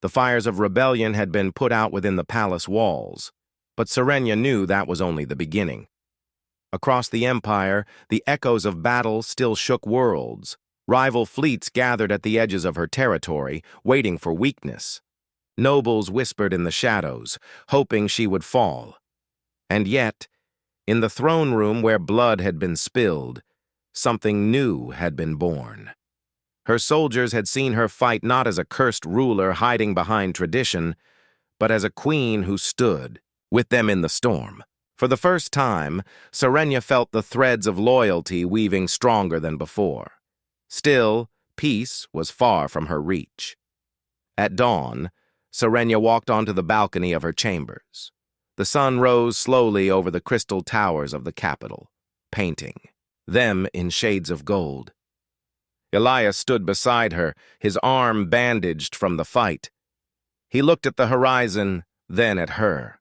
The fires of rebellion had been put out within the palace walls, but Serenia knew that was only the beginning. Across the empire, the echoes of battle still shook worlds. Rival fleets gathered at the edges of her territory, waiting for weakness. Nobles whispered in the shadows, hoping she would fall. And yet, in the throne room where blood had been spilled, something new had been born. Her soldiers had seen her fight not as a cursed ruler hiding behind tradition, but as a queen who stood with them in the storm. For the first time, Serenia felt the threads of loyalty weaving stronger than before. Still, peace was far from her reach. At dawn, Serenia walked onto the balcony of her chambers. The sun rose slowly over the crystal towers of the capital, painting them in shades of gold. Elias stood beside her, his arm bandaged from the fight. He looked at the horizon, then at her.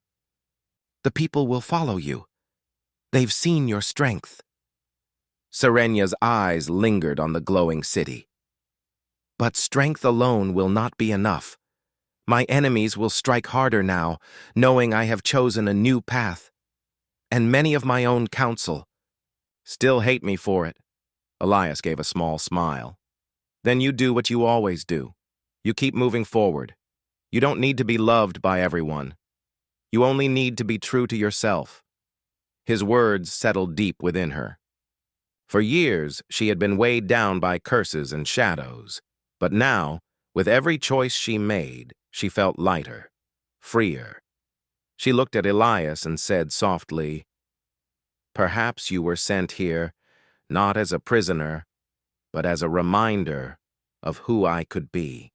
"The people will follow you. They've seen your strength." Serenia's eyes lingered on the glowing city. "But strength alone will not be enough. My enemies will strike harder now, knowing I have chosen a new path. And many of my own council still hate me for it." Elias gave a small smile. "Then you do what you always do. You keep moving forward. You don't need to be loved by everyone. You only need to be true to yourself." His words settled deep within her. For years, she had been weighed down by curses and shadows. But now, with every choice she made, she felt lighter, freer. She looked at Elias and said softly, "Perhaps you were sent here, not as a prisoner, but as a reminder of who I could be."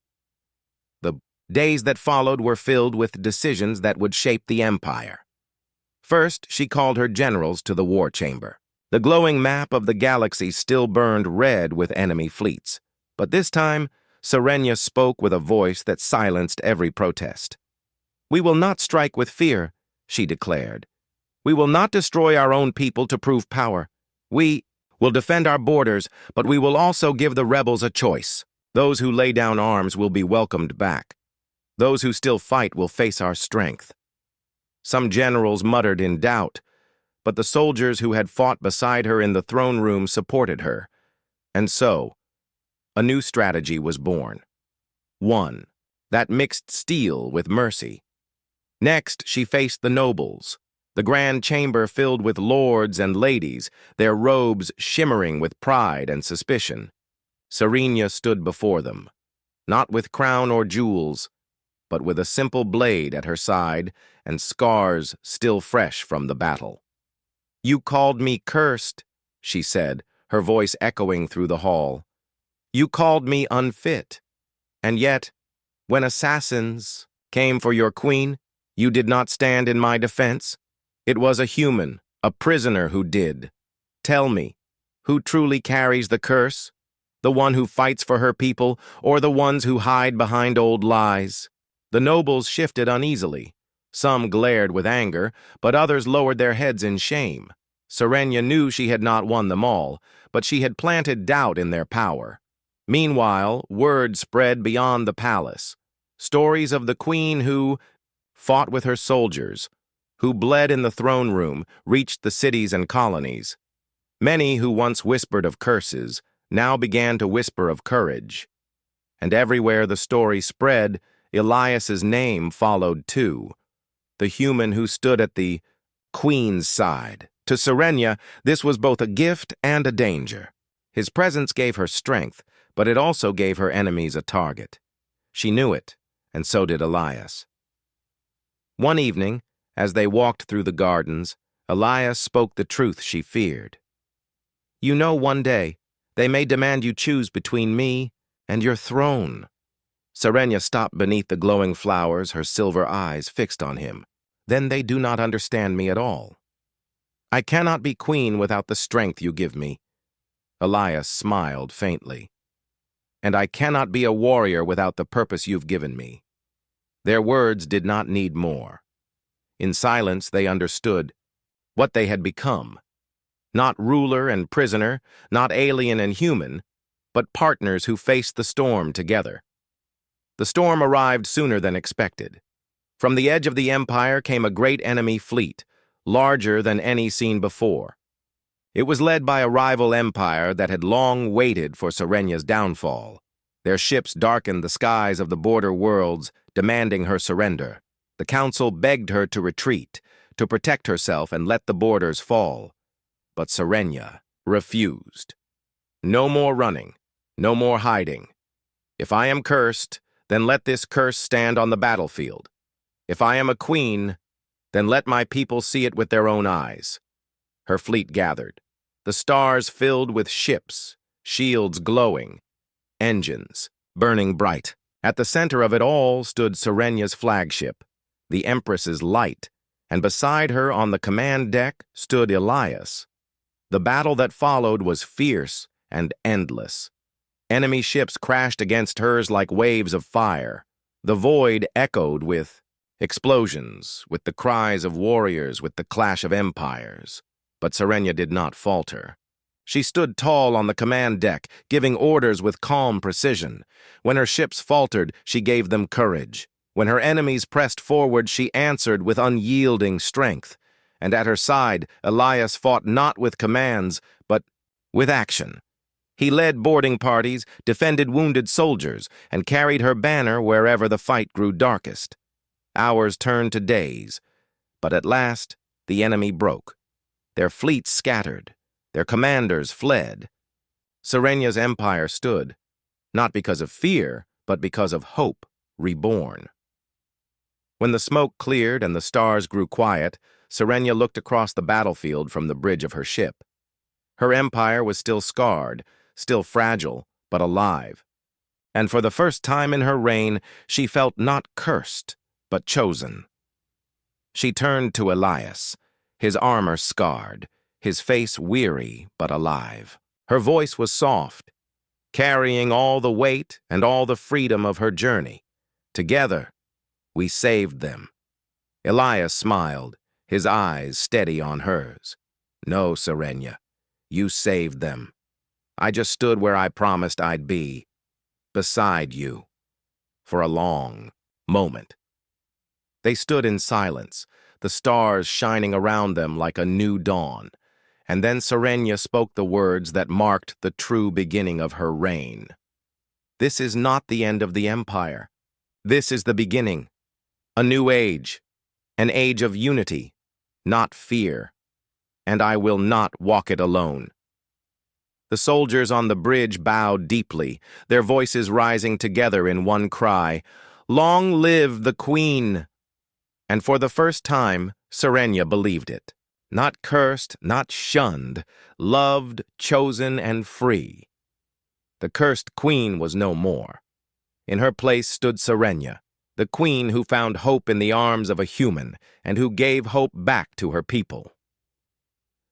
The days that followed were filled with decisions that would shape the empire. First, she called her generals to the war chamber. The glowing map of the galaxy still burned red with enemy fleets, but this time, Serenia spoke with a voice that silenced every protest. "We will not strike with fear," she declared. "We will not destroy our own people to prove power. We will defend our borders, but we will also give the rebels a choice. Those who lay down arms will be welcomed back. Those who still fight will face our strength." Some generals muttered in doubt, but the soldiers who had fought beside her in the throne room supported her. And so, a new strategy was born. One that mixed steel with mercy. Next, she faced the nobles, the grand chamber filled with lords and ladies, their robes shimmering with pride and suspicion. Serenia stood before them, not with crown or jewels, but with a simple blade at her side and scars still fresh from the battle. "You called me cursed," she said, her voice echoing through the hall. "You called me unfit. And yet, when assassins came for your queen, you did not stand in my defense. It was a human, a prisoner who did. Tell me, who truly carries the curse? The one who fights for her people, or the ones who hide behind old lies?" The nobles shifted uneasily. Some glared with anger, but others lowered their heads in shame. Serenia knew she had not won them all, but she had planted doubt in their power. Meanwhile, word spread beyond the palace. Stories of the queen who fought with her soldiers, who bled in the throne room, reached the cities and colonies. Many who once whispered of curses now began to whisper of courage. And everywhere the story spread, Elias's name followed too. The human who stood at the queen's side. To Serenia, this was both a gift and a danger. His presence gave her strength, but it also gave her enemies a target. She knew it, and so did Elias. One evening, as they walked through the gardens, Elias spoke the truth she feared. "You know, one day, they may demand you choose between me and your throne." Serenia stopped beneath the glowing flowers, her silver eyes fixed on him. "Then they do not understand me at all. I cannot be queen without the strength you give me." Elias smiled faintly. "And I cannot be a warrior without the purpose you've given me." Their words did not need more. In silence, they understood what they had become. Not ruler and prisoner, not alien and human, but partners who faced the storm together. The storm arrived sooner than expected. From the edge of the empire came a great enemy fleet, larger than any seen before. It was led by a rival empire that had long waited for Serenya's downfall. Their ships darkened the skies of the border worlds, demanding her surrender. The council begged her to retreat, to protect herself and let the borders fall. But Serenya refused. No more running, no more hiding. If I am cursed, then let this curse stand on the battlefield. If I am a queen, then let my people see it with their own eyes. Her fleet gathered. The stars filled with ships, shields glowing, engines burning bright. At the center of it all stood Serenya's flagship, the Empress's Light, and beside her on the command deck stood Elias. The battle that followed was fierce and endless. Enemy ships crashed against hers like waves of fire. The void echoed with explosions, with the cries of warriors, with the clash of empires. But Serenya did not falter. She stood tall on the command deck, giving orders with calm precision. When her ships faltered, she gave them courage. When her enemies pressed forward, she answered with unyielding strength. And at her side, Elias fought not with commands, but with action. He led boarding parties, defended wounded soldiers, and carried her banner wherever the fight grew darkest. Hours turned to days, but at last the enemy broke. Their fleets scattered, their commanders fled. Serenya's empire stood, not because of fear, but because of hope reborn. When the smoke cleared and the stars grew quiet, Serenya looked across the battlefield from the bridge of her ship. Her empire was still scarred, still fragile, but alive. And for the first time in her reign, she felt not cursed, but chosen. She turned to Elias, his armor scarred, his face weary but alive. Her voice was soft, carrying all the weight and all the freedom of her journey. Together, we saved them. Elias smiled, his eyes steady on hers. No, Serenya, you saved them. I just stood where I promised I'd be, beside you, for a long moment. They stood in silence, the stars shining around them like a new dawn, and then Serenya spoke the words that marked the true beginning of her reign. This is not the end of the empire. This is the beginning. A new age, an age of unity, not fear, and I will not walk it alone. The soldiers on the bridge bowed deeply, their voices rising together in one cry, "Long live the Queen!" And for the first time, Serenya believed it. Not cursed, not shunned, loved, chosen, and free. The cursed queen was no more. In her place stood Serenya, the queen who found hope in the arms of a human and who gave hope back to her people.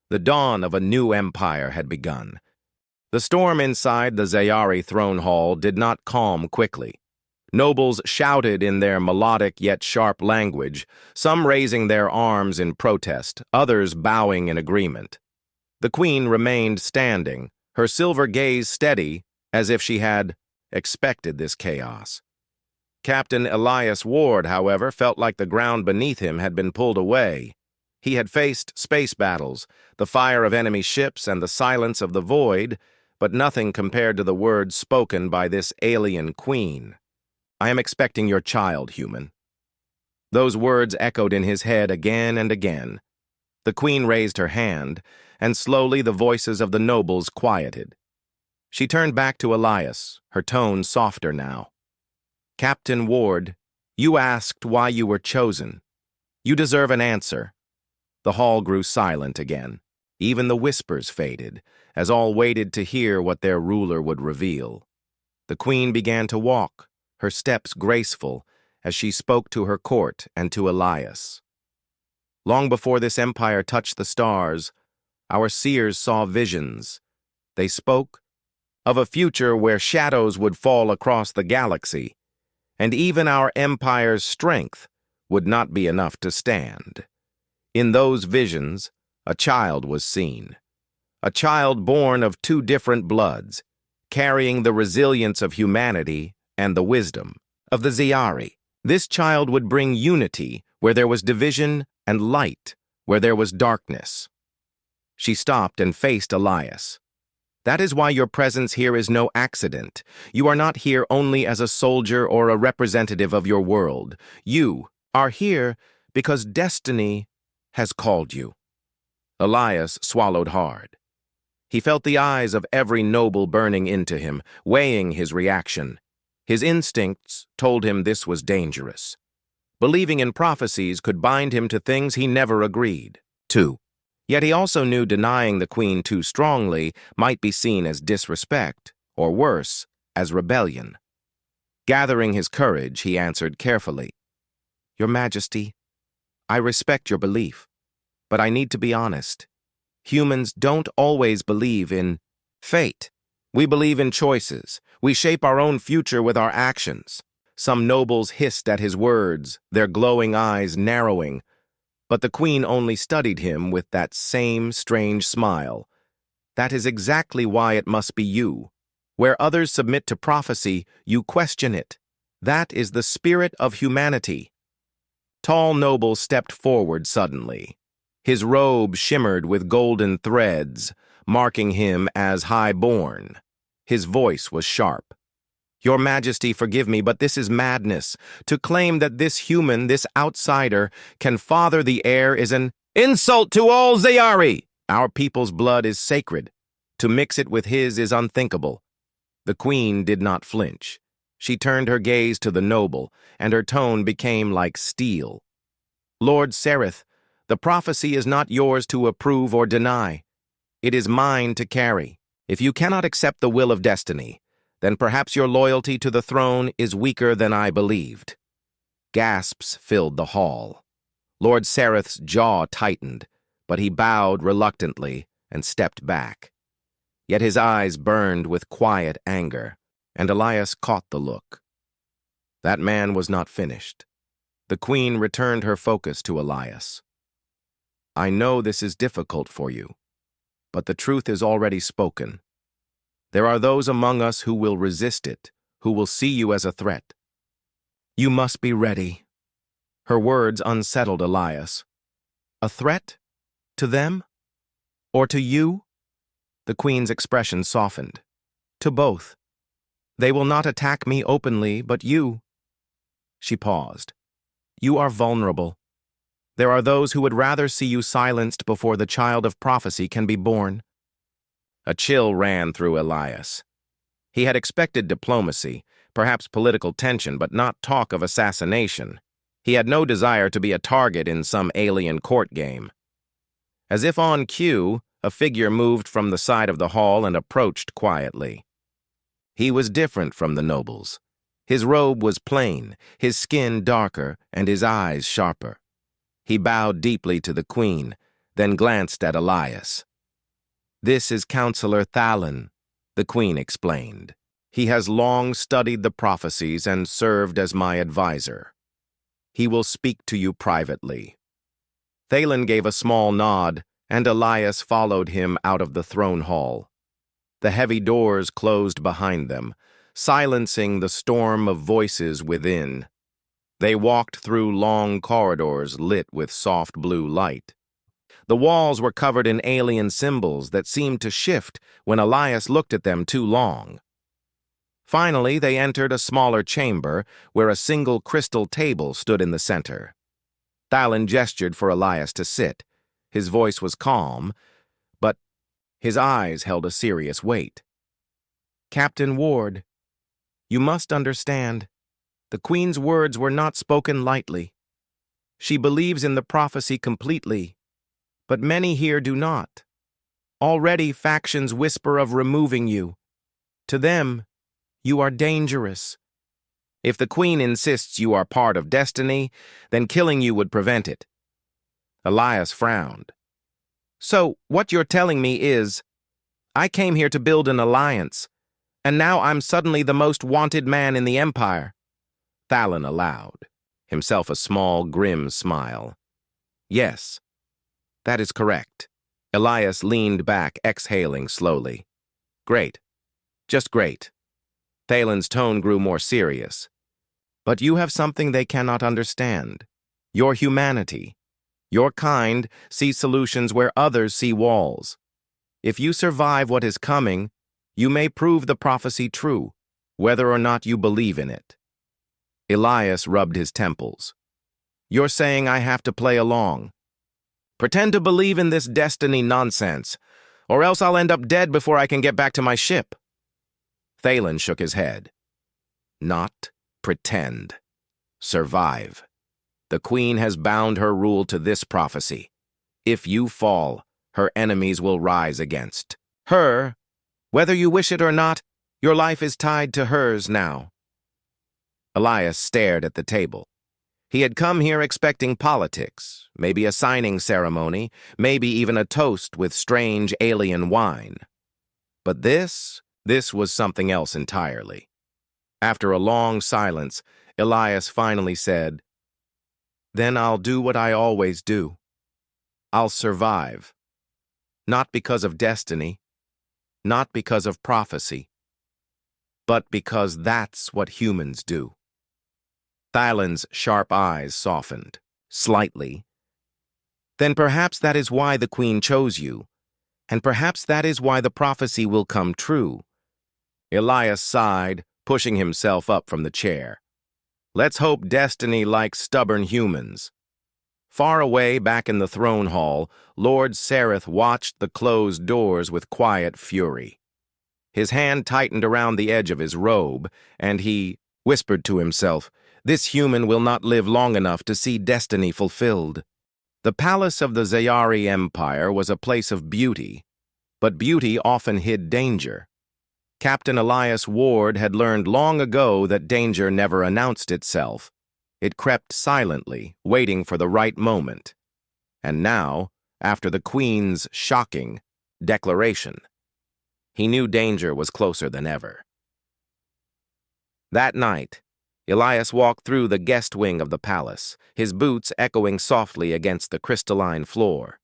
The dawn of a new empire had begun. The storm inside the Zayari throne hall did not calm quickly. Nobles shouted in their melodic yet sharp language, some raising their arms in protest, others bowing in agreement. The queen remained standing, her silver gaze steady, as if she had expected this chaos. Captain Elias Ward, however, felt like the ground beneath him had been pulled away. He had faced space battles, the fire of enemy ships and the silence of the void, but nothing compared to the words spoken by this alien queen. "I am expecting your child, human." Those words echoed in his head again and again. The queen raised her hand, and slowly the voices of the nobles quieted. She turned back to Elias, her tone softer now. "Captain Ward, you asked why you were chosen. You deserve an answer." The hall grew silent again. Even the whispers faded, as all waited to hear what their ruler would reveal. The queen began to walk, her steps graceful, as she spoke to her court and to Elias. "Long before this empire touched the stars, our seers saw visions. They spoke of a future where shadows would fall across the galaxy, and even our empire's strength would not be enough to stand. In those visions, a child was seen, a child born of two different bloods, carrying the resilience of humanity and the wisdom of the Ziari. This child would bring unity where there was division and light where there was darkness. She stopped and faced Elias. That is why your presence here is no accident. You are not here only as a soldier or a representative of your world. You are here because destiny has called you. Elias swallowed hard. He felt the eyes of every noble burning into him, weighing his reaction. His instincts told him this was dangerous. Believing in prophecies could bind him to things he never agreed to. Yet he also knew denying the queen too strongly might be seen as disrespect, or worse, as rebellion. Gathering his courage, he answered carefully, "Your Majesty, I respect your belief, but I need to be honest. Humans don't always believe in fate. We believe in choices. We shape our own future with our actions." Some nobles hissed at his words, their glowing eyes narrowing, but the queen only studied him with that same strange smile. "That is exactly why it must be you. Where others submit to prophecy, you question it. That is the spirit of humanity." Tall noble stepped forward suddenly. His robe shimmered with golden threads, marking him as high-born. His voice was sharp. "Your Majesty, forgive me, but this is madness. To claim that this human, this outsider, can father the heir is an insult to all Zayari. Our people's blood is sacred. To mix it with his is unthinkable." The queen did not flinch. She turned her gaze to the noble, and her tone became like steel. "Lord Sereth, the prophecy is not yours to approve or deny. It is mine to carry. If you cannot accept the will of destiny, then perhaps your loyalty to the throne is weaker than I believed." Gasps filled the hall. Lord Sereth's jaw tightened, but he bowed reluctantly and stepped back. Yet his eyes burned with quiet anger, and Elias caught the look. That man was not finished. The queen returned her focus to Elias. "I know this is difficult for you, but the truth is already spoken. There are those among us who will resist it, who will see you as a threat. You must be ready." Her words unsettled Elias. "A threat? To them? Or to you?" The queen's expression softened. "To both. They will not attack me openly, but you." She paused. "You are vulnerable. There are those who would rather see you silenced before the child of prophecy can be born." A chill ran through Elias. He had expected diplomacy, perhaps political tension, but not talk of assassination. He had no desire to be a target in some alien court game. As if on cue, a figure moved from the side of the hall and approached quietly. He was different from the nobles. His robe was plain, his skin darker, and his eyes sharper. He bowed deeply to the queen, then glanced at Elias. "This is Counselor Thalin," the queen explained. "He has long studied the prophecies and served as my advisor. He will speak to you privately." Thalin gave a small nod, and Elias followed him out of the throne hall. The heavy doors closed behind them, silencing the storm of voices within. They walked through long corridors lit with soft blue light. The walls were covered in alien symbols that seemed to shift when Elias looked at them too long. Finally, they entered a smaller chamber where a single crystal table stood in the center. Thalin gestured for Elias to sit. His voice was calm, but his eyes held a serious weight. "Captain Ward, you must understand, the Queen's words were not spoken lightly. She believes in the prophecy completely, but many here do not. Already factions whisper of removing you. To them, you are dangerous. If the Queen insists you are part of destiny, then killing you would prevent it." Elias frowned. "So, what you're telling me is, I came here to build an alliance, and now I'm suddenly the most wanted man in the Empire." Thalin allowed, himself a small, grim smile. "Yes, that is correct." Elias leaned back, exhaling slowly. "Great. Just great." Thalin's tone grew more serious. But you have something they cannot understand. Your humanity. Your kind sees solutions where others see walls. If you survive what is coming, you may prove the prophecy true, whether or not you believe in it. Elias rubbed his temples. You're saying I have to play along. Pretend to believe in this destiny nonsense, or else I'll end up dead before I can get back to my ship. Thalen shook his head. Not pretend. Survive. The queen has bound her rule to this prophecy. If you fall, her enemies will rise against her. Whether you wish it or not, your life is tied to hers now. Elias stared at the table. He had come here expecting politics, maybe a signing ceremony, maybe even a toast with strange alien wine. But this was something else entirely. After a long silence, Elias finally said, Then I'll do what I always do. I'll survive. Not because of destiny, not because of prophecy, but because that's what humans do. Thalen's sharp eyes softened, slightly. Then perhaps that is why the queen chose you, and perhaps that is why the prophecy will come true. Elias sighed, pushing himself up from the chair. Let's hope destiny likes stubborn humans. Far away back in the throne hall, Lord Sereth watched the closed doors with quiet fury. His hand tightened around the edge of his robe, and he whispered to himself, This human will not live long enough to see destiny fulfilled. The palace of the Zayari Empire was a place of beauty, but beauty often hid danger. Captain Elias Ward had learned long ago that danger never announced itself. It crept silently, waiting for the right moment. And now, after the Queen's shocking declaration, he knew danger was closer than ever. That night, Elias walked through the guest wing of the palace, his boots echoing softly against the crystalline floor.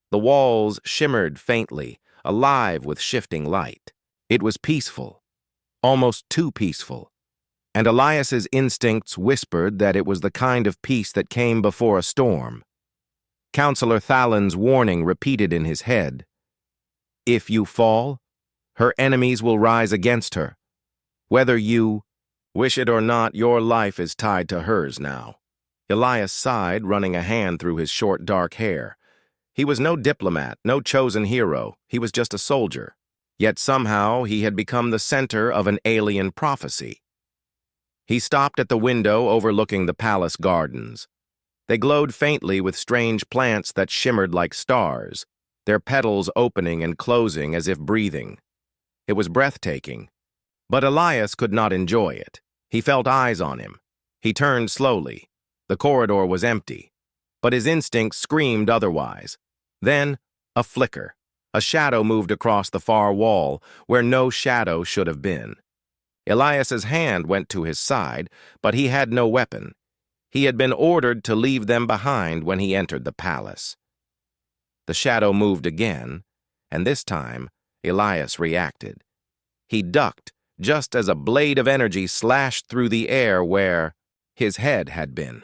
The walls shimmered faintly, alive with shifting light. It was peaceful, almost too peaceful, and Elias's instincts whispered that it was the kind of peace that came before a storm. Counselor Thalen's warning repeated in his head. If you fall, her enemies will rise against her. Whether you wish it or not, your life is tied to hers now. Elias sighed, running a hand through his short, dark hair. He was no diplomat, no chosen hero. He was just a soldier. Yet somehow he had become the center of an alien prophecy. He stopped at the window overlooking the palace gardens. They glowed faintly with strange plants that shimmered like stars, their petals opening and closing as if breathing. It was breathtaking. But Elias could not enjoy it. He felt eyes on him. He turned slowly. The corridor was empty, but his instincts screamed otherwise. Then, a flicker. A shadow moved across the far wall, where no shadow should have been. Elias's hand went to his side, but he had no weapon. He had been ordered to leave them behind when he entered the palace. The shadow moved again, and this time, Elias reacted. He ducked, just as a blade of energy slashed through the air where his head had been.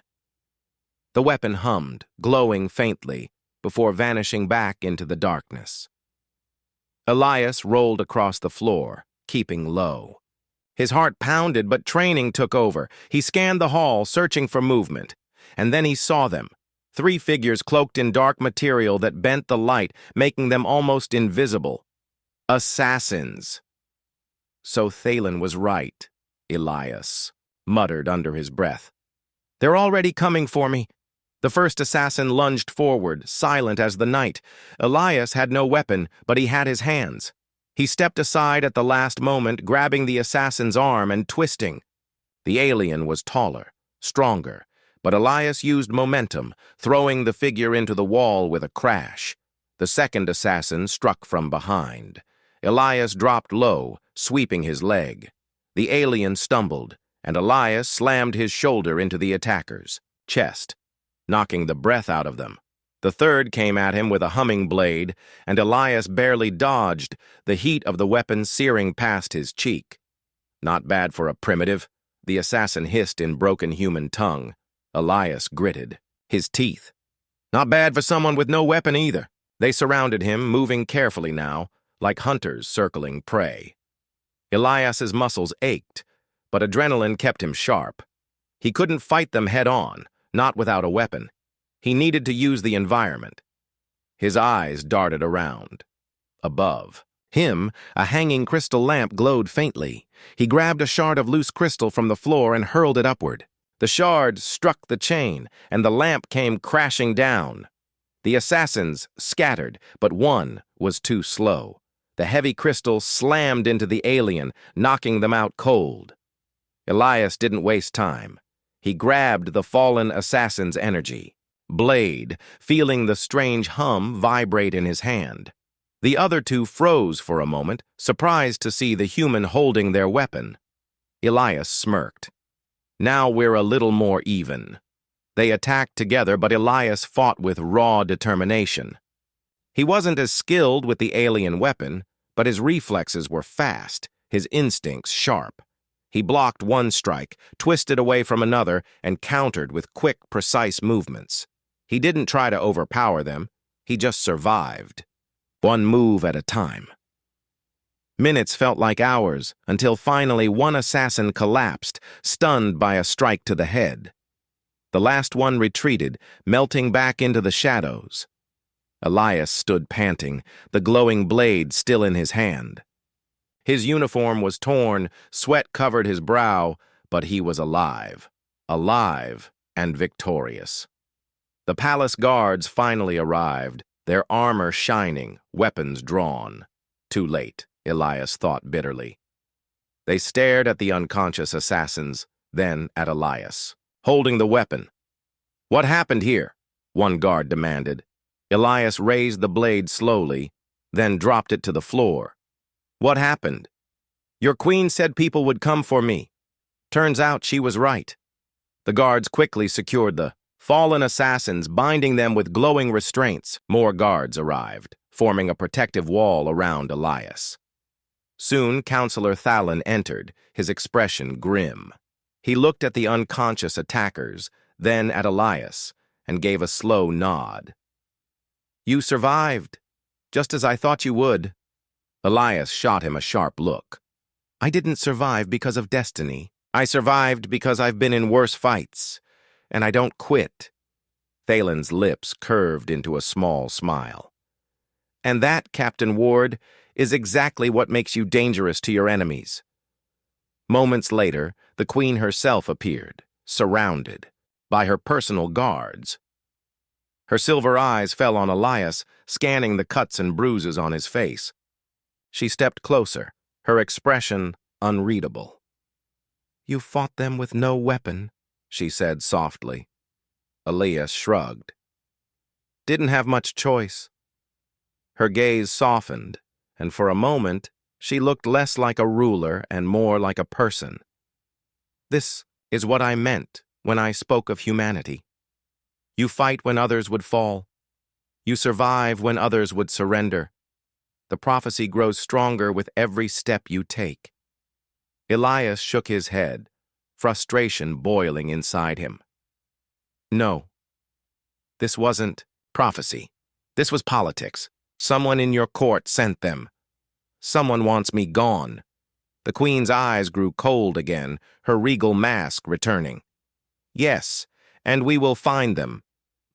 The weapon hummed, glowing faintly, before vanishing back into the darkness. Elias rolled across the floor, keeping low. His heart pounded, but training took over. He scanned the hall, searching for movement. And then he saw them. 3 figures cloaked in dark material that bent the light, making them almost invisible. Assassins. So Thalen was right, Elias muttered under his breath. They're already coming for me. The first assassin lunged forward, silent as the night. Elias had no weapon, but he had his hands. He stepped aside at the last moment, grabbing the assassin's arm and twisting. The alien was taller, stronger, but Elias used momentum, throwing the figure into the wall with a crash. The second assassin struck from behind. Elias dropped low, sweeping his leg. The alien stumbled, and Elias slammed his shoulder into the attacker's chest, knocking the breath out of them. The third came at him with a humming blade, and Elias barely dodged, the heat of the weapon searing past his cheek. Not bad for a primitive. The assassin hissed in broken human tongue. Elias gritted, his teeth. Not bad for someone with no weapon either. They surrounded him, moving carefully now, like hunters circling prey. Elias's muscles ached, but adrenaline kept him sharp. He couldn't fight them head-on, not without a weapon. He needed to use the environment. His eyes darted around. Above him, a hanging crystal lamp glowed faintly. He grabbed a shard of loose crystal from the floor and hurled it upward. The shard struck the chain, and the lamp came crashing down. The assassins scattered, but one was too slow. The heavy crystal slammed into the alien, knocking them out cold. Elias didn't waste time. He grabbed the fallen assassin's energy. Blade, feeling the strange hum vibrate in his hand. The other two froze for a moment, surprised to see the human holding their weapon. Elias smirked. Now we're a little more even. They attacked together, but Elias fought with raw determination. He wasn't as skilled with the alien weapon, but his reflexes were fast, his instincts sharp. He blocked one strike, twisted away from another, and countered with quick, precise movements. He didn't try to overpower them. He just survived. One move at a time. Minutes felt like hours, until finally one assassin collapsed, stunned by a strike to the head. The last one retreated, melting back into the shadows. Elias stood panting, the glowing blade still in his hand. His uniform was torn, sweat covered his brow, but he was alive. Alive and victorious. The palace guards finally arrived, their armor shining, weapons drawn. Too late, Elias thought bitterly. They stared at the unconscious assassins, then at Elias, holding the weapon. "What happened here?" one guard demanded. Elias raised the blade slowly, then dropped it to the floor. "What happened?" "Your queen said people would come for me. Turns out she was right." The guards quickly secured the fallen assassins, binding them with glowing restraints. More guards arrived, forming a protective wall around Elias. Soon, Counselor Thalon entered, his expression grim. He looked at the unconscious attackers, then at Elias, and gave a slow nod. "You survived, just as I thought you would." Elias shot him a sharp look. "I didn't survive because of destiny. I survived because I've been in worse fights, and I don't quit." Thalon's lips curved into a small smile. "And that, Captain Ward, is exactly what makes you dangerous to your enemies." Moments later, the Queen herself appeared, surrounded by her personal guards. Her silver eyes fell on Elias, scanning the cuts and bruises on his face. She stepped closer, her expression unreadable. "You fought them with no weapon," she said softly. Elias shrugged. "Didn't have much choice." Her gaze softened, and for a moment, she looked less like a ruler and more like a person. "This is what I meant when I spoke of humanity. You fight when others would fall. You survive when others would surrender. The prophecy grows stronger with every step you take." Elias shook his head, frustration boiling inside him. "No. This wasn't prophecy. This was politics. Someone in your court sent them. Someone wants me gone." The Queen's eyes grew cold again, her regal mask returning. "Yes, and we will find them.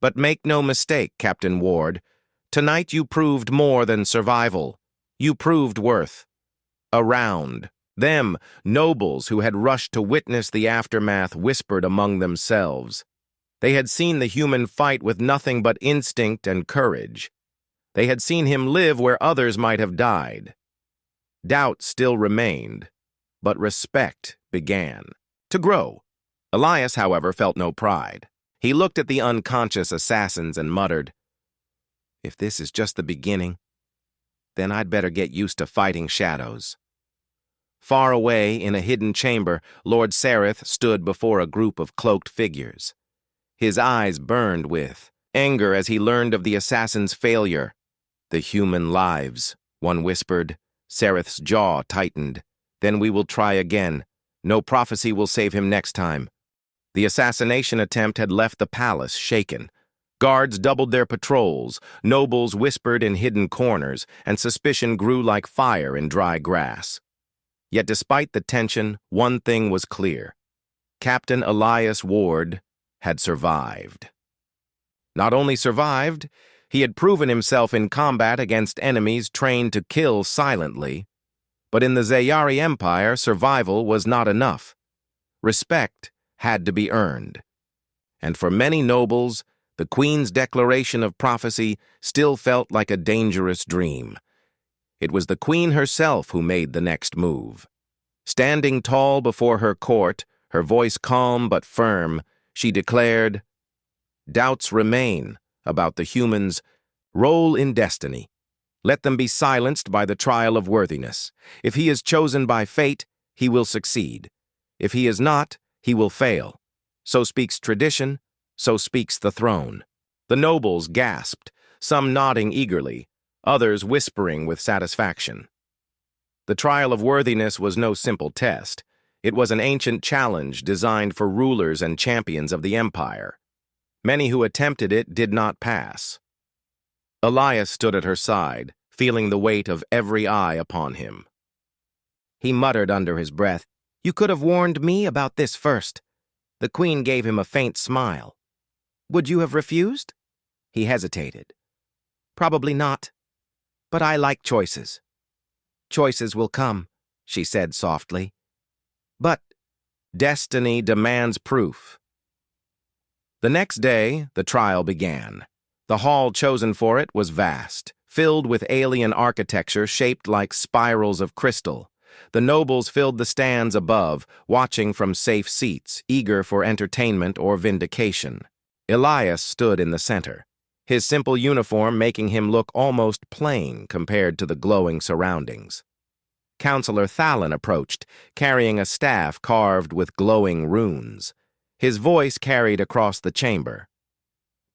But make no mistake, Captain Ward. Tonight you proved more than survival. You proved worth. Around. Them, nobles who had rushed to witness the aftermath, whispered among themselves. They had seen the human fight with nothing but instinct and courage. They had seen him live where others might have died. Doubt still remained, but respect began to grow. Elias, however, felt no pride. He looked at the unconscious assassins and muttered, "If this is just the beginning, then I'd better get used to fighting shadows." Far away, in a hidden chamber, Lord Sereth stood before a group of cloaked figures. His eyes burned with anger as he learned of the assassin's failure. "The human lives," one whispered. Sereth's jaw tightened. "Then we will try again. No prophecy will save him next time. The assassination attempt had left the palace shaken. Guards doubled their patrols, nobles whispered in hidden corners, and suspicion grew like fire in dry grass. Yet despite the tension, one thing was clear. Captain Elias Ward had survived. Not only survived, he had proven himself in combat against enemies trained to kill silently. But in the Zayari Empire, survival was not enough. Respect had to be earned. And for many nobles, the Queen's declaration of prophecy still felt like a dangerous dream. It was the Queen herself who made the next move. Standing tall before her court, her voice calm but firm, she declared, "Doubts remain about the humans' role in destiny. Let them be silenced by the trial of worthiness. If he is chosen by fate, he will succeed. If he is not, he will fail. So speaks tradition, so speaks the throne." The nobles gasped, some nodding eagerly, others whispering with satisfaction. The trial of worthiness was no simple test. It was an ancient challenge designed for rulers and champions of the empire. Many who attempted it did not pass. Elias stood at her side, feeling the weight of every eye upon him. He muttered under his breath, "You could have warned me about this first." The Queen gave him a faint smile. "Would you have refused?" He hesitated. "Probably not. But I like choices." "Choices will come," she said softly. "But destiny demands proof." The next day, the trial began. The hall chosen for it was vast, filled with alien architecture shaped like spirals of crystal. The nobles filled the stands above, watching from safe seats, eager for entertainment or vindication. Elias stood in the center, his simple uniform making him look almost plain compared to the glowing surroundings. Counselor Thalin approached, carrying a staff carved with glowing runes. His voice carried across the chamber.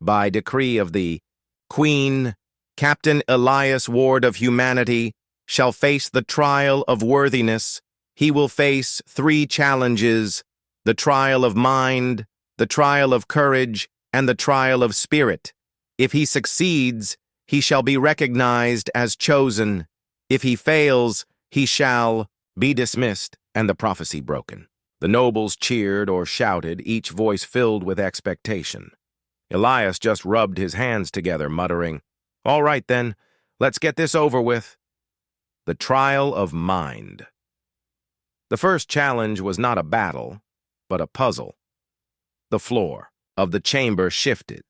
"By decree of the Queen, Captain Elias Ward of Humanity shall face the trial of worthiness. He will face 3 challenges: the trial of mind, the trial of courage, and the trial of spirit. If he succeeds, he shall be recognized as chosen. If he fails, he shall be dismissed," and the prophecy broken. The nobles cheered or shouted, each voice filled with expectation. Elias just rubbed his hands together, muttering, "All right then, let's get this over with." The trial of mind. The first challenge was not a battle, but a puzzle. The floor of the chamber shifted,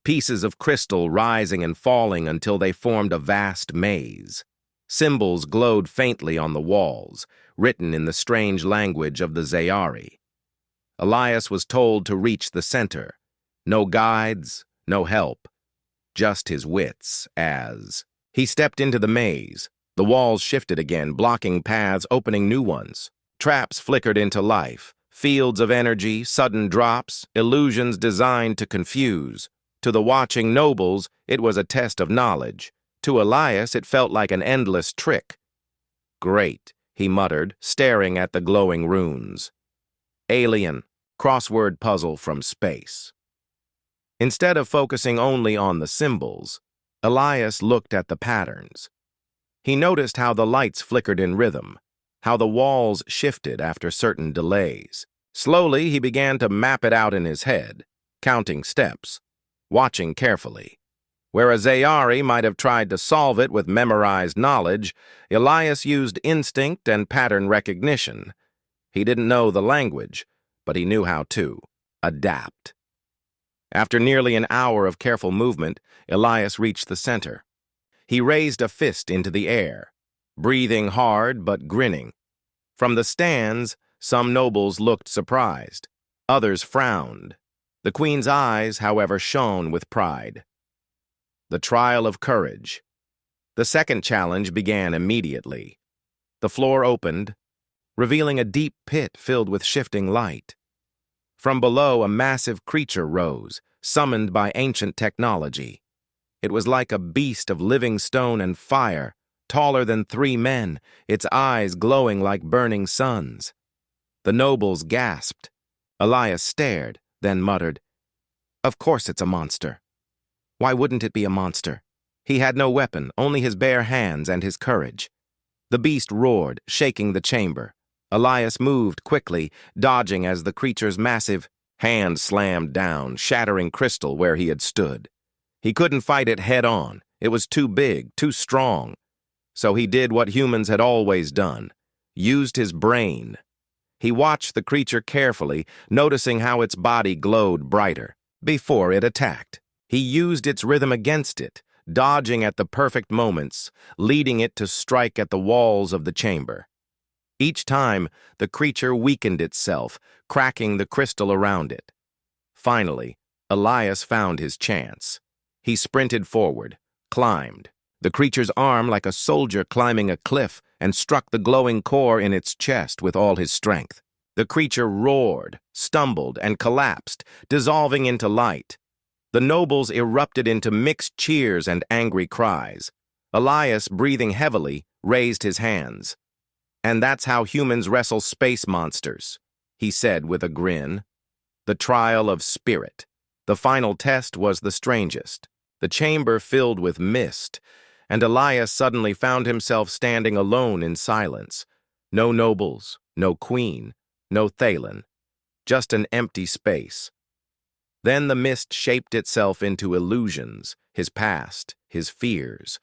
pieces of crystal rising and falling until they formed a vast maze. Symbols glowed faintly on the walls, written in the strange language of the Zayari. Elias was told to reach the center. No guides, no help, just his wits as he stepped into the maze. The walls shifted again, blocking paths, opening new ones. Traps flickered into life, fields of energy, sudden drops, illusions designed to confuse. To the watching nobles, it was a test of knowledge. To Elias, it felt like an endless trick. "Great," he muttered, staring at the glowing runes. "Alien, crossword puzzle from space." Instead of focusing only on the symbols, Elias looked at the patterns. He noticed how the lights flickered in rhythm, how the walls shifted after certain delays. Slowly, he began to map it out in his head, counting steps, watching carefully. Where a Zayari might have tried to solve it with memorized knowledge, Elias used instinct and pattern recognition. He didn't know the language, but he knew how to adapt. After nearly an hour of careful movement, Elias reached the center. He raised a fist into the air, breathing hard but grinning. From the stands, some nobles looked surprised. Others frowned. The Queen's eyes, however, shone with pride. The trial of courage. The second challenge began immediately. The floor opened, revealing a deep pit filled with shifting light. From below, a massive creature rose, summoned by ancient technology. It was like a beast of living stone and fire, taller than 3 men, its eyes glowing like burning suns. The nobles gasped. Elias stared, then muttered, "Of course it's a monster. Why wouldn't it be a monster? He had no weapon, only his bare hands and his courage." The beast roared, shaking the chamber. Elias moved quickly, dodging as the creature's massive hand slammed down, shattering crystal where he had stood. He couldn't fight it head-on. It was too big, too strong. So he did what humans had always done, used his brain. He watched the creature carefully, noticing how its body glowed brighter. Before it attacked, he used its rhythm against it, dodging at the perfect moments, leading it to strike at the walls of the chamber. Each time, the creature weakened itself, cracking the crystal around it. Finally, Elias found his chance. He sprinted forward, climbed, the creature's arm like a soldier climbing a cliff, and struck the glowing core in its chest with all his strength. The creature roared, stumbled, and collapsed, dissolving into light. The nobles erupted into mixed cheers and angry cries. Elias, breathing heavily, raised his hands. "And that's how humans wrestle space monsters," he said with a grin. The trial of spirit. The final test was the strangest. The chamber filled with mist, and Elias suddenly found himself standing alone in silence. No nobles, no queen, no Thalen, just an empty space. Then the mist shaped itself into illusions, his past, his fears.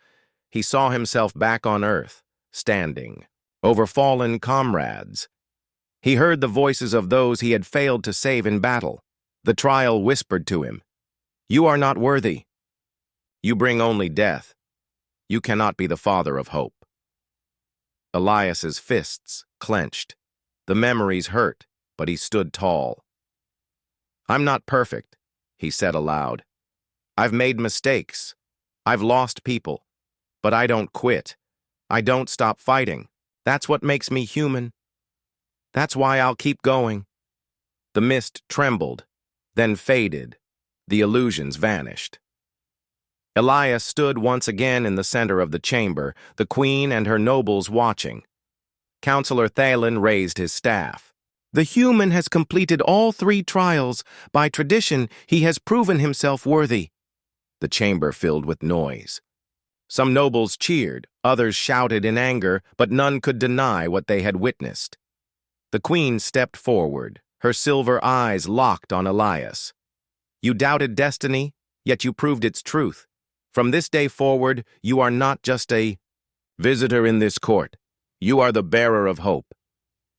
He saw himself back on Earth, standing, over fallen comrades. He heard the voices of those he had failed to save in battle. The trial whispered to him, "You are not worthy. You bring only death. You cannot be the father of hope." Elias's fists clenched. The memories hurt, but he stood tall. "I'm not perfect," he said aloud. "I've made mistakes. I've lost people. But I don't quit. I don't stop fighting. That's what makes me human. That's why I'll keep going." The mist trembled, then faded. The illusions vanished. Elias stood once again in the center of the chamber, the queen and her nobles watching. Counselor Thalen raised his staff. "The human has completed all 3 trials. By tradition, he has proven himself worthy." The chamber filled with noise. Some nobles cheered, others shouted in anger, but none could deny what they had witnessed. The queen stepped forward, her silver eyes locked on Elias. "You doubted destiny, yet you proved its truth. From this day forward, you are not just a visitor in this court. You are the bearer of hope."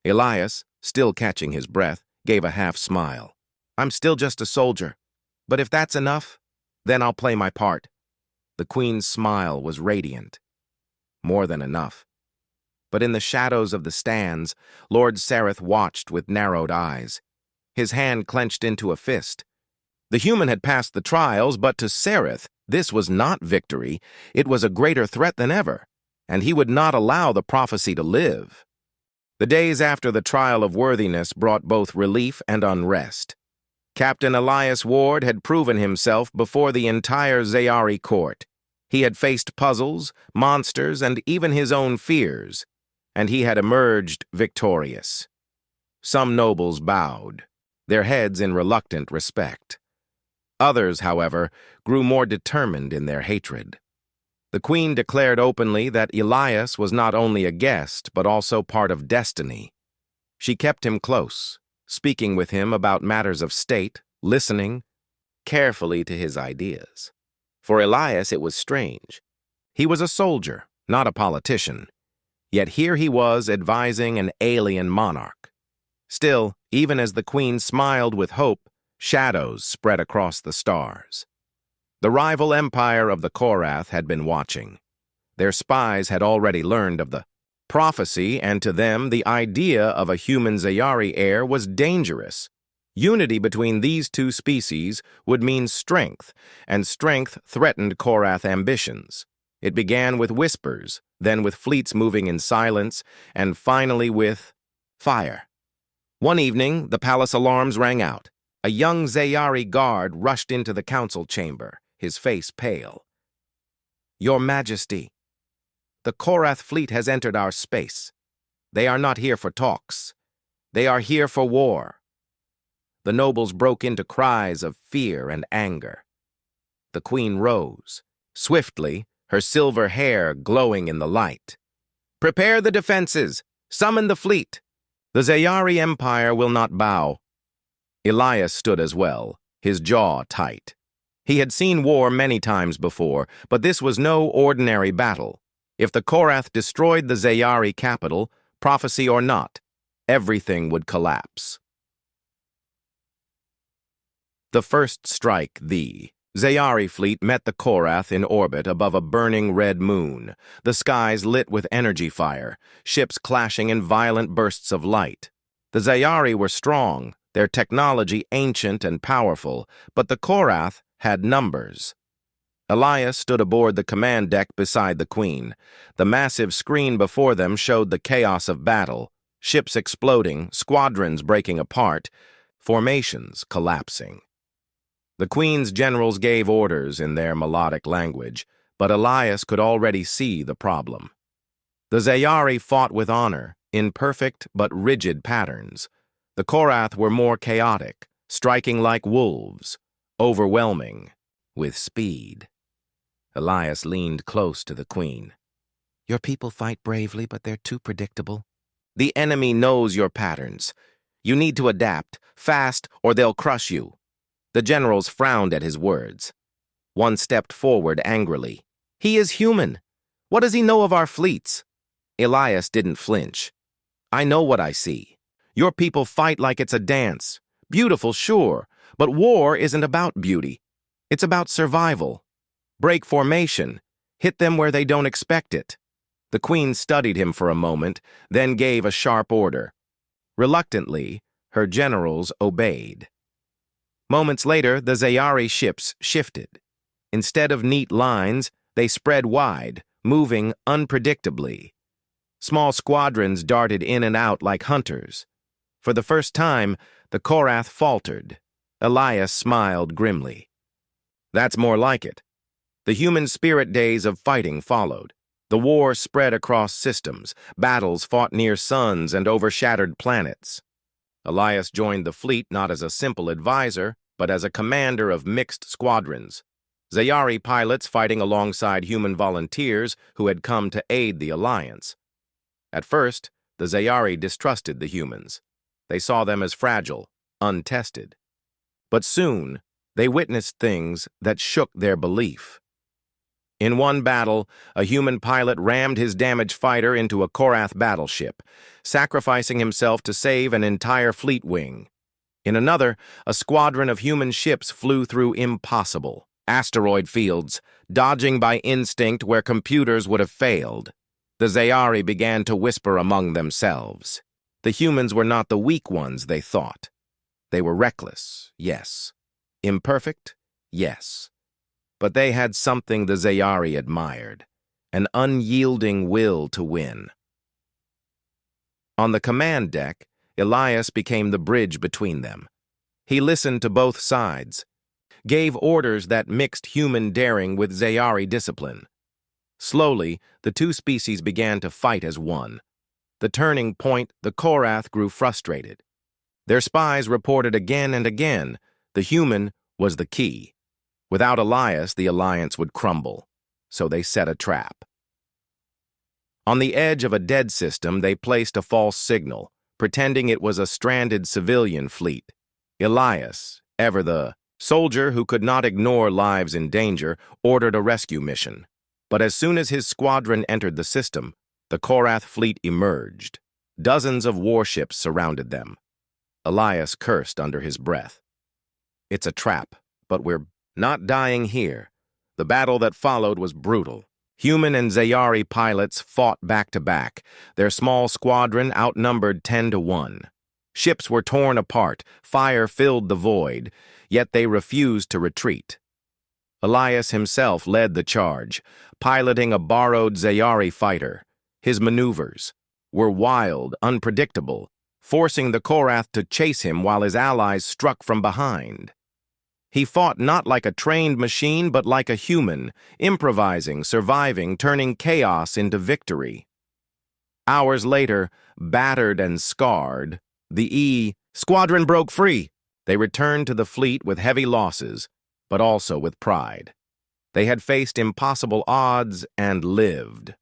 Elias, still catching his breath, gave a half-smile. "I'm still just a soldier, but if that's enough, then I'll play my part." The queen's smile was radiant. More than enough. But in the shadows of the stands, Lord Sareth watched with narrowed eyes. His hand clenched into a fist. The human had passed the trials, but to Sareth, this was not victory. It was a greater threat than ever, and he would not allow the prophecy to live. The days after the trial of worthiness brought both relief and unrest. Captain Elias Ward had proven himself before the entire Zayari court. He had faced puzzles, monsters, and even his own fears, and he had emerged victorious. Some nobles bowed, their heads in reluctant respect. Others, however, grew more determined in their hatred. The queen declared openly that Elias was not only a guest, but also part of destiny. She kept him close, speaking with him about matters of state, listening carefully to his ideas. For Elias, it was strange. He was a soldier, not a politician. Yet here he was advising an alien monarch. Still, even as the queen smiled with hope, shadows spread across the stars. The rival empire of the Korath had been watching. Their spies had already learned of the prophecy, and to them the idea of a human Zayari heir was dangerous. Unity between these 2 species would mean strength, and strength threatened Korath ambitions. It began with whispers, then with fleets moving in silence, and finally with fire. One evening, the palace alarms rang out. A young Zayari guard rushed into the council chamber, his face pale. "Your Majesty, the Korath fleet has entered our space. They are not here for talks. They are here for war." The nobles broke into cries of fear and anger. The queen rose, swiftly, her silver hair glowing in the light. "Prepare the defenses! Summon the fleet! The Zayari Empire will not bow." Elias stood as well, his jaw tight. He had seen war many times before, but this was no ordinary battle. If the Korath destroyed the Zayari capital, prophecy or not, everything would collapse. The first strike, the Zayari fleet met the Korath in orbit above a burning red moon, the skies lit with energy fire, ships clashing in violent bursts of light. The Zayari were strong, their technology ancient and powerful, but the Korath had numbers. Elias stood aboard the command deck beside the queen. The massive screen before them showed the chaos of battle, ships exploding, squadrons breaking apart, formations collapsing. The queen's generals gave orders in their melodic language, but Elias could already see the problem. The Zayari fought with honor, in perfect but rigid patterns. The Korath were more chaotic, striking like wolves, overwhelming, with speed. Elias leaned close to the queen. "Your people fight bravely, but they're too predictable. The enemy knows your patterns. You need to adapt, fast, or they'll crush you." The generals frowned at his words. One stepped forward angrily. "He is human. What does he know of our fleets?" Elias didn't flinch. "I know what I see. Your people fight like it's a dance. Beautiful, sure, but war isn't about beauty. It's about survival. Break formation. Hit them where they don't expect it." The queen studied him for a moment, then gave a sharp order. Reluctantly, her generals obeyed. Moments later, the Zayari ships shifted. Instead of neat lines, they spread wide, moving unpredictably. Small squadrons darted in and out like hunters. For the first time, the Korath faltered. Elias smiled grimly. "That's more like it." The human spirit days of fighting followed. The war spread across systems, battles fought near suns and overshadowed planets. Elias joined the fleet not as a simple advisor, but as a commander of mixed squadrons. Zayari pilots fighting alongside human volunteers who had come to aid the alliance. At first, the Zayari distrusted the humans. They saw them as fragile, untested. But soon, they witnessed things that shook their belief. In one battle, a human pilot rammed his damaged fighter into a Korath battleship, sacrificing himself to save an entire fleet wing. In another, a squadron of human ships flew through impossible asteroid fields, dodging by instinct where computers would have failed. The Zayari began to whisper among themselves. The humans were not the weak ones they thought. They were reckless, yes. Imperfect, yes. But they had something the Zayari admired, an unyielding will to win. On the command deck, Elias became the bridge between them. He listened to both sides, gave orders that mixed human daring with Zayari discipline. Slowly, the two species began to fight as one. The turning point, the Korath grew frustrated. Their spies reported again and again, the human was the key. Without Elias, the alliance would crumble, so they set a trap. On the edge of a dead system, they placed a false signal, pretending it was a stranded civilian fleet. Elias, ever the soldier who could not ignore lives in danger, ordered a rescue mission. But as soon as his squadron entered the system, the Korath fleet emerged. Dozens of warships surrounded them. Elias cursed under his breath. "It's a trap, but we're not dying here." The battle that followed was brutal. Human and Zayari pilots fought back-to-back. Their small squadron outnumbered 10-1. Ships were torn apart, fire filled the void, yet they refused to retreat. Elias himself led the charge, piloting a borrowed Zayari fighter. His maneuvers were wild, unpredictable, forcing the Korath to chase him while his allies struck from behind. He fought not like a trained machine, but like a human, improvising, surviving, turning chaos into victory. Hours later, battered and scarred, The squadron broke free. They returned to the fleet with heavy losses, but also with pride. They had faced impossible odds and lived.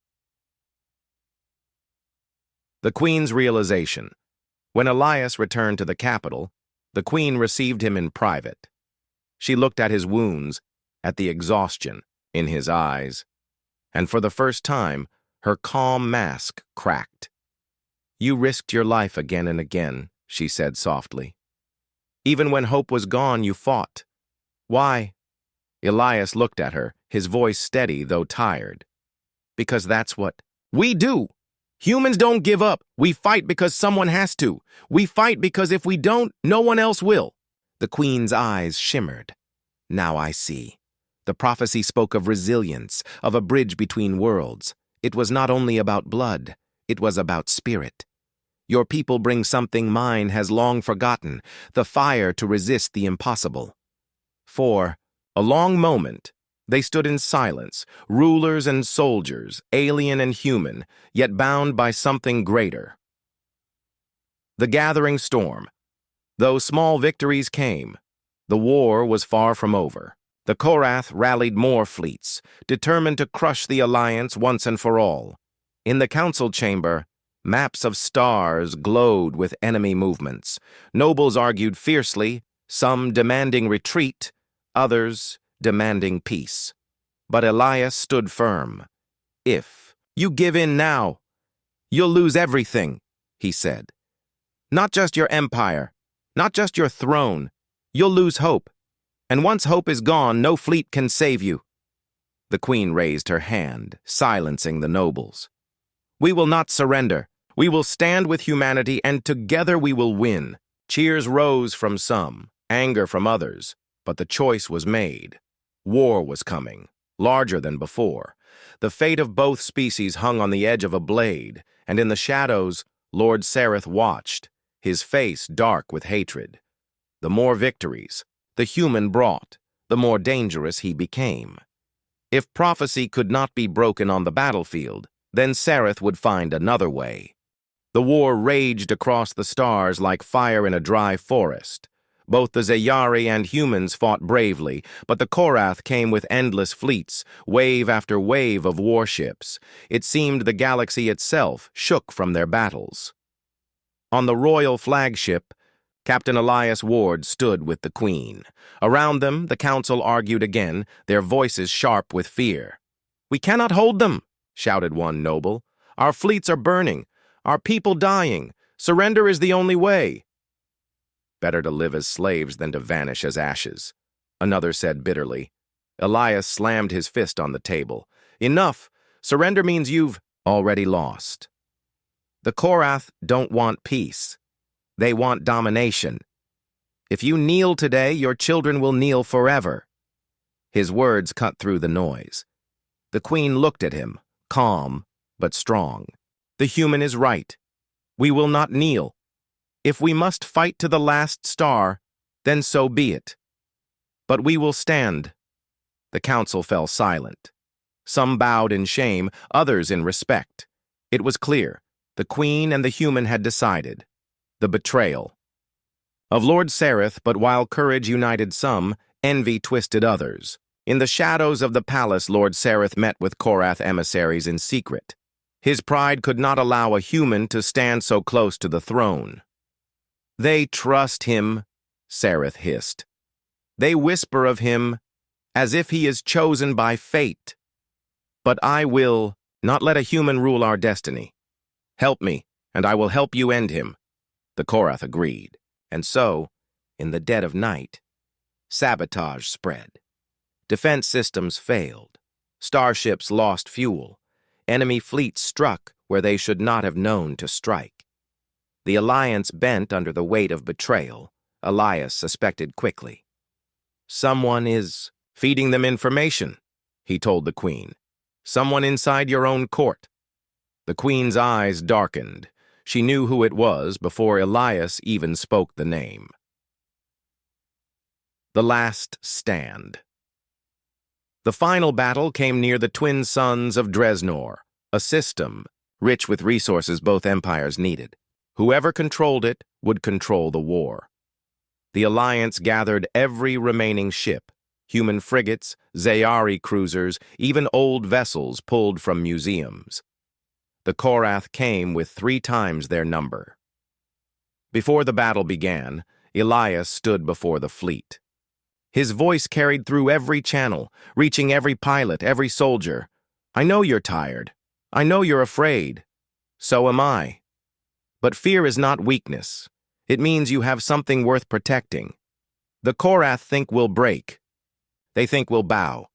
The Queen's realization. When Elias returned to the capital, the Queen received him in private. She looked at his wounds, at the exhaustion in his eyes, and for the first time, her calm mask cracked. "You risked your life again and again," she said softly. "Even when hope was gone, you fought. Why?" Elias looked at her, his voice steady though tired. "Because that's what we do. Humans don't give up. We fight because someone has to. We fight because if we don't, no one else will." The Queen's eyes shimmered. "Now I see. The prophecy spoke of resilience, of a bridge between worlds. It was not only about blood, it was about spirit. Your people bring something mine has long forgotten, the fire to resist the impossible." For a long moment, they stood in silence, rulers and soldiers, alien and human, yet bound by something greater. The gathering storm. Though small victories came, the war was far from over. The Korath rallied more fleets, determined to crush the alliance once and for all. In the council chamber, maps of stars glowed with enemy movements. Nobles argued fiercely, some demanding retreat, others demanding peace. But Elias stood firm. "If you give in now, you'll lose everything," he said. "Not just your empire, not just your throne. You'll lose hope. And once hope is gone, no fleet can save you." The Queen raised her hand, silencing the nobles. "We will not surrender. We will stand with humanity, and together we will win." Cheers rose from some, anger from others, but the choice was made. War was coming, larger than before. The fate of both species hung on the edge of a blade, and in the shadows, Lord Sareth watched, his face dark with hatred. The more victories the human brought, the more dangerous he became. If prophecy could not be broken on the battlefield, then Sareth would find another way. The war raged across the stars like fire in a dry forest. Both the Zayari and humans fought bravely, but the Korath came with endless fleets, wave after wave of warships. It seemed the galaxy itself shook from their battles. On the royal flagship, Captain Elias Ward stood with the Queen. Around them, the council argued again, their voices sharp with fear. "We cannot hold them," shouted one noble. "Our fleets are burning, our people dying. Surrender is the only way." "Better to live as slaves than to vanish as ashes," another said bitterly. Elias slammed his fist on the table. "Enough! Surrender means you've already lost. The Korath don't want peace. They want domination. If you kneel today, your children will kneel forever." His words cut through the noise. The Queen looked at him, calm but strong. "The human is right. We will not kneel. If we must fight to the last star, then so be it. But we will stand." The council fell silent. Some bowed in shame, others in respect. It was clear. The Queen and the human had decided. The betrayal of Lord Sareth, but while courage united some, envy twisted others. In the shadows of the palace, Lord Sareth met with Korath emissaries in secret. His pride could not allow a human to stand so close to the throne. "They trust him," Sareth hissed. "They whisper of him as if he is chosen by fate. But I will not let a human rule our destiny. Help me, and I will help you end him." The Korath agreed, and so, in the dead of night, sabotage spread. Defense systems failed. Starships lost fuel. Enemy fleets struck where they should not have known to strike. The alliance bent under the weight of betrayal, Elias suspected quickly. "Someone is feeding them information," he told the Queen. "Someone inside your own court." The Queen's eyes darkened. She knew who it was before Elias even spoke the name. The Last Stand. The final battle came near the twin suns of Dresnor, a system rich with resources both empires needed. Whoever controlled it would control the war. The Alliance gathered every remaining ship, human frigates, Zayari cruisers, even old vessels pulled from museums. The Korath came with 3 times their number. Before the battle began, Elias stood before the fleet. His voice carried through every channel, reaching every pilot, every soldier. I know you're tired. I know you're afraid. So am I. But fear is not weakness. It means you have something worth protecting. The Korath think we'll break. They think we'll bow.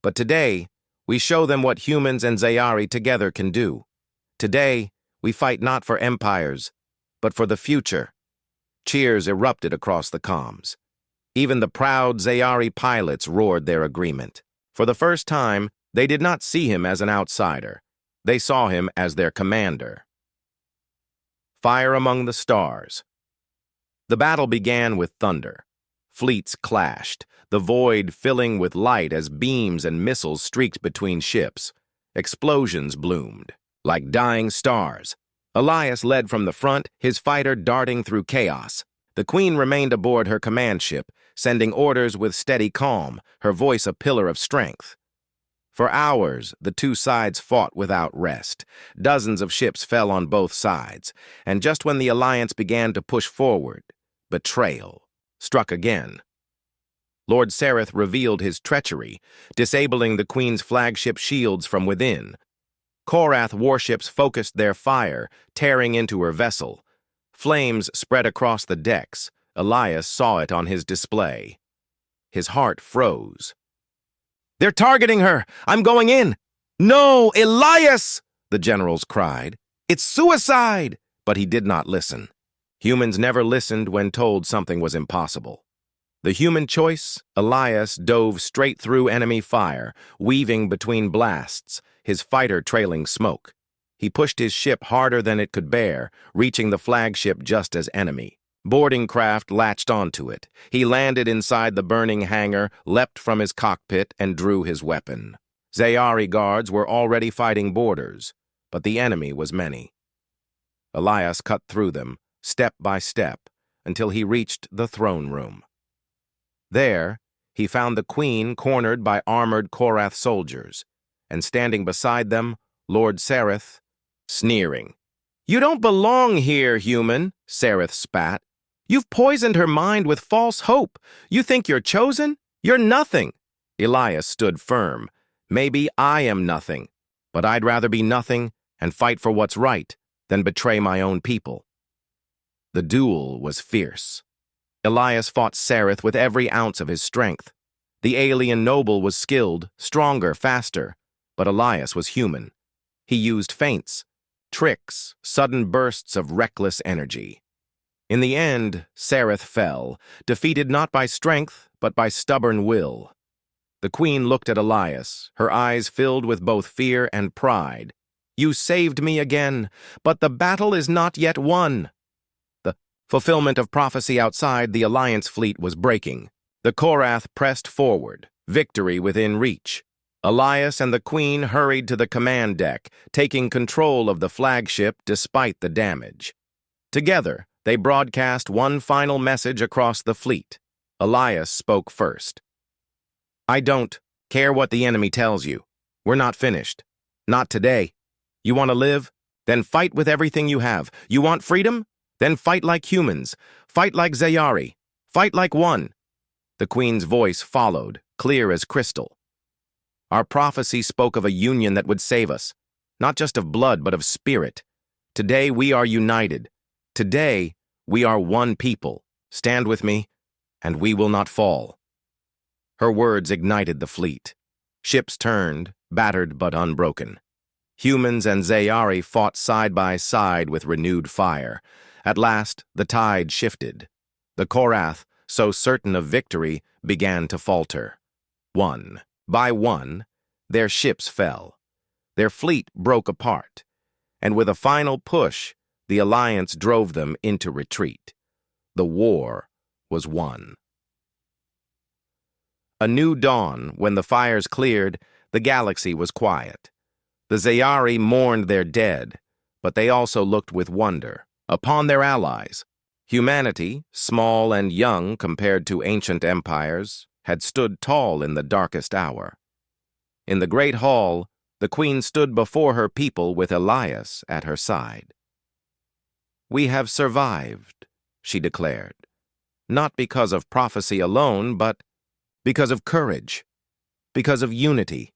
But today, we show them what humans and Zayari together can do. Today, we fight not for empires, but for the future. Cheers erupted across the comms. Even the proud Zayari pilots roared their agreement. For the first time, they did not see him as an outsider. They saw him as their commander. Fire among the stars. The battle began with thunder. Fleets clashed, the void filling with light as beams and missiles streaked between ships. Explosions bloomed, like dying stars. Elias led from the front, his fighter darting through chaos. The Queen remained aboard her command ship, sending orders with steady calm, her voice a pillar of strength. For hours, the 2 sides fought without rest. Dozens of ships fell on both sides, and just when the Alliance began to push forward, betrayal struck again. Lord Sereth revealed his treachery, disabling the Queen's flagship shields from within. Korath warships focused their fire, tearing into her vessel. Flames spread across the decks. Elias saw it on his display. His heart froze. "They're targeting her! I'm going in!" "No, Elias!" the generals cried. "It's suicide!" But he did not listen. Humans never listened when told something was impossible. The human choice, Elias dove straight through enemy fire, weaving between blasts, his fighter trailing smoke. He pushed his ship harder than it could bear, reaching the flagship just as enemy. Boarding craft latched onto it. He landed inside the burning hangar, leapt from his cockpit, and drew his weapon. Zayari guards were already fighting boarders, but the enemy was many. Elias cut through them, step by step, until he reached the throne room. There, he found the Queen cornered by armored Korath soldiers, and standing beside them, Lord Sereth, sneering. "You don't belong here, human," Sereth spat. "You've poisoned her mind with false hope. You think you're chosen? You're nothing." Elias stood firm. "Maybe I am nothing, but I'd rather be nothing and fight for what's right than betray my own people." The duel was fierce. Elias fought Sereth with every ounce of his strength. The alien noble was skilled, stronger, faster, but Elias was human. He used feints, tricks, sudden bursts of reckless energy. In the end, Sereth fell, defeated not by strength, but by stubborn will. The Queen looked at Elias, her eyes filled with both fear and pride. "You saved me again, but the battle is not yet won." The fulfillment of prophecy outside, the Alliance fleet was breaking. The Korath pressed forward, victory within reach. Elias and the Queen hurried to the command deck, taking control of the flagship despite the damage. Together, they broadcast one final message across the fleet. Elias spoke first. "I don't care what the enemy tells you. We're not finished. Not today. You want to live? Then fight with everything you have. You want freedom? Then fight like humans. Fight like Zayari. Fight like one." The Queen's voice followed, clear as crystal. "Our prophecy spoke of a union that would save us, not just of blood, but of spirit. Today we are united. Today we are one people. Stand with me, and we will not fall." Her words ignited the fleet. Ships turned, battered but unbroken. Humans and Zayari fought side by side with renewed fire. At last, the tide shifted. The Korath, so certain of victory, began to falter. One by one, their ships fell. Their fleet broke apart, and with a final push, the Alliance drove them into retreat. The war was won. A new dawn, when the fires cleared, the galaxy was quiet. The Zayari mourned their dead, but they also looked with wonder upon their allies. Humanity, small and young compared to ancient empires, had stood tall in the darkest hour. In the great hall, the queen stood before her people with Elias at her side. "We have survived," she declared, "not because of prophecy alone, but because of courage, because of unity,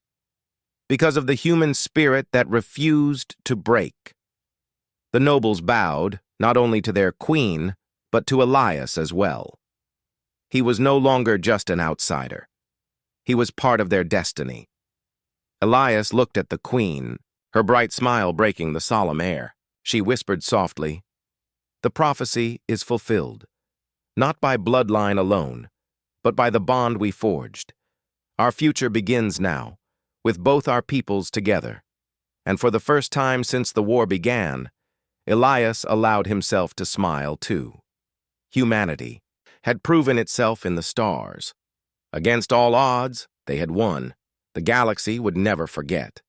because of the human spirit that refused to break." The nobles bowed, not only to their queen, but to Elias as well. He was no longer just an outsider. He was part of their destiny. Elias looked at the queen, her bright smile breaking the solemn air. She whispered softly, "The prophecy is fulfilled, not by bloodline alone, but by the bond we forged. Our future begins now, with both our peoples together." And for the first time since the war began, Elias allowed himself to smile too. Humanity had proven itself in the stars. Against all odds, they had won. The galaxy would never forget.